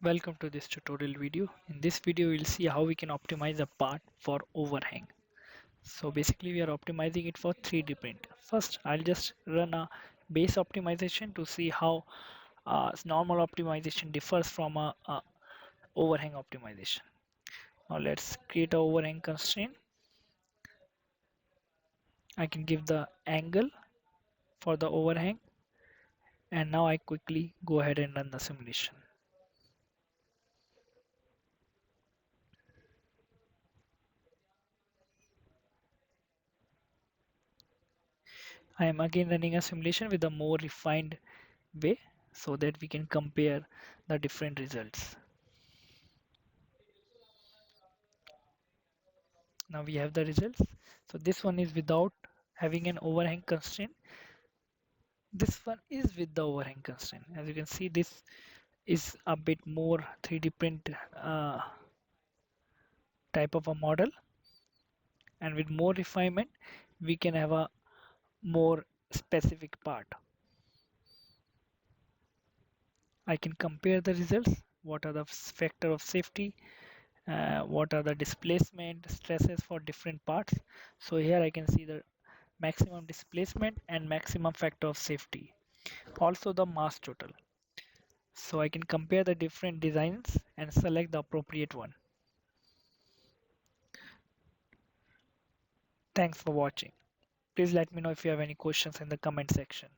Welcome to this tutorial video. In this video, we'll see how we can optimize a part for overhang. So basically, we are optimizing it for 3D print. First, I'll just run a base optimization to see how normal optimization differs from a overhang optimization. Now let's create a overhang constraint. I can give the angle for the overhang, and now I quickly go ahead and run the simulation. I am again running a simulation with a more refined way so that we can compare the different results. Now we have the results. So this one is without having an overhang constraint. This one is with the overhang constraint. As you can see, this is a bit more 3D print type of a model, and with more refinement we can have a more specific part. I can compare the results. What are the factor of safety? What are the displacement stresses for different parts? So here I can see the maximum displacement and maximum factor of safety. Also the mass total. So I can compare the different designs and select the appropriate one. Thanks for watching. Please let me know if you have any questions in the comment section.